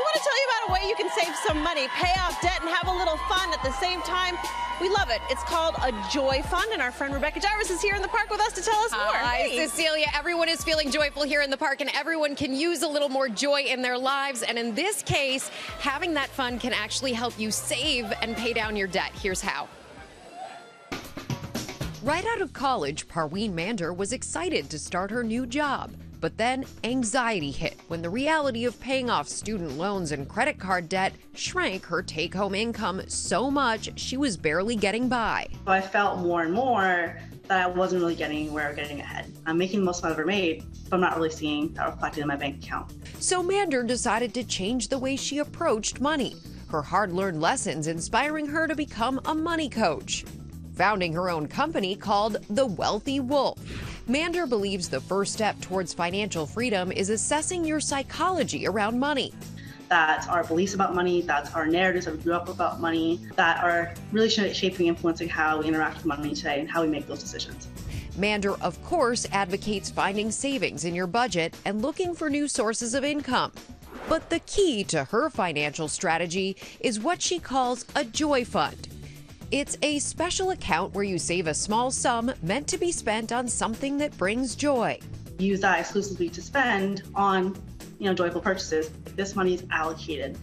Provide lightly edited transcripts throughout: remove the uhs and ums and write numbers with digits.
We want to tell you about a way you can save some money, pay off debt, and have a little fun at the same time. We love it. It's called a Joy Fund, and our friend Rebecca Jarvis is here in the park with us to tell us more. Hi, Hey. Cecilia. Everyone is feeling joyful here in the park, and everyone can use a little more joy in their lives. And in this case, having that fund can actually help you save and pay down your debt. Here's how. Right out of college, Parween Mander was excited to start her new job. But then anxiety hit when the reality of paying off student loans and credit card debt shrank her take-home income so much she was barely getting by. So I felt more and more that I wasn't really getting anywhere or getting ahead. I'm making the most I've ever made, but I'm not really seeing that reflected in my bank account. So Mander decided to change the way she approached money, her hard-learned lessons inspiring her to become a money coach. Founding her own company called The Wealthy Wolf, Mander believes the first step towards financial freedom is assessing your psychology around money. That's our beliefs about money, that's our narratives that we grew up about money, that are really shaping and influencing how we interact with money today and how we make those decisions. Mander, of course, advocates finding savings in your budget and looking for new sources of income. But the key to her financial strategy is what she calls a Joy Fund. It's a special account where you save a small sum meant to be spent on something that brings joy. Use that exclusively to spend on, joyful purchases. This money is allocated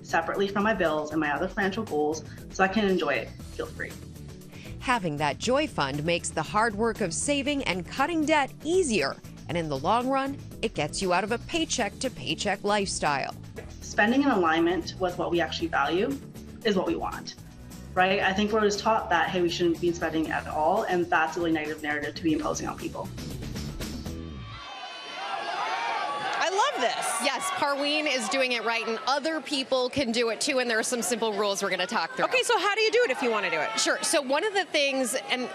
separately from my bills and my other financial goals so I can enjoy it, feel free. Having that Joy Fund makes the hard work of saving and cutting debt easier. And in the long run, it gets you out of a paycheck-to-paycheck lifestyle. Spending in alignment with what we actually value is what we want. Right? I think we're just taught that, hey, we shouldn't be spending at all, and that's a really negative narrative to be imposing on people. I love this. Yes, Parween is doing it right, and other people can do it too, and there are some simple rules we're going to talk through. Okay, so how do you do it if you want to do it? Sure. So one of the things, and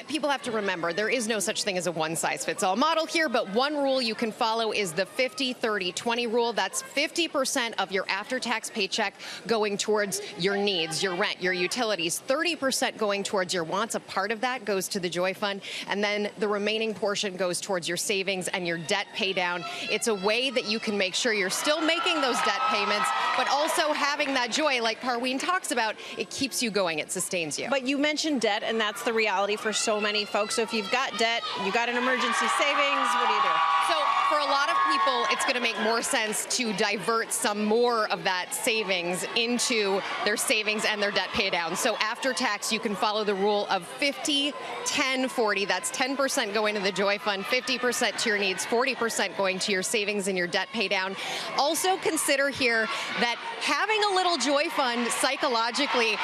people have to remember, there is no such thing as a one-size-fits-all model here, but one rule you can follow is the 50-30-20 rule. That's 50% of your after-tax paycheck going towards your needs, your rent, your utilities, 30% going towards your wants. A part of that goes to the Joy Fund, and then the remaining portion goes towards your savings and your debt pay down. It's a way that you can make sure you're still making those debt payments, but also having that joy, like Parween talks about, it keeps you going, it sustains you. But you mentioned debt, and that's the reality for so many folks. So if you've got debt, you got an emergency savings, what do you do? So for a lot of people, it's going to make more sense to divert some more of that savings into their savings and their debt pay down. So after tax, you can follow the rule of 50-10-40. That's 10% going to the Joy Fund, 50% to your needs, 40% going to your savings and your debt pay down. Also consider here that having a little Joy Fund psychologically,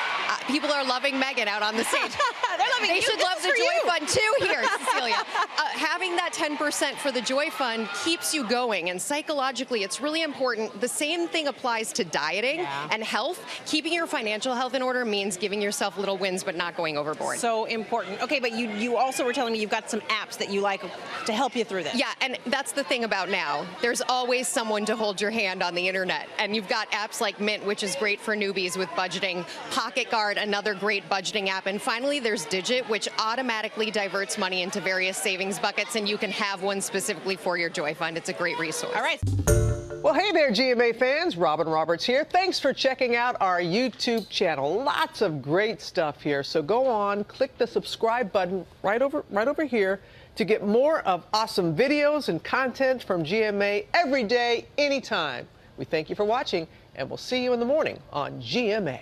people are loving Megan out on the stage. They should love the Joy Fund too here, Cecilia. Having that 10% for the Joy Fund keeps you going, and psychologically it's really important. The same thing applies to dieting and health. Keeping your financial health in order means giving yourself little wins but not going overboard. So important. Okay, but you also were telling me you've got some apps that you like to help you through this. Yeah, and that's the thing about now. There's always someone to hold your hand on the internet, and you've got apps like Mint, which is great for newbies with budgeting, Pocket Guard, another great budgeting app, and finally there's Digit, which automatically diverts money into various savings buckets, and you can have one specifically for your Joy Fund. It's a great resource. All right. Well, hey there, GMA fans. Robin Roberts here. Thanks for checking out our YouTube channel. Lots of great stuff here. So go on, click the subscribe button right over here to get more of awesome videos and content from GMA every day, anytime. We thank you for watching, and we'll see you in the morning on GMA.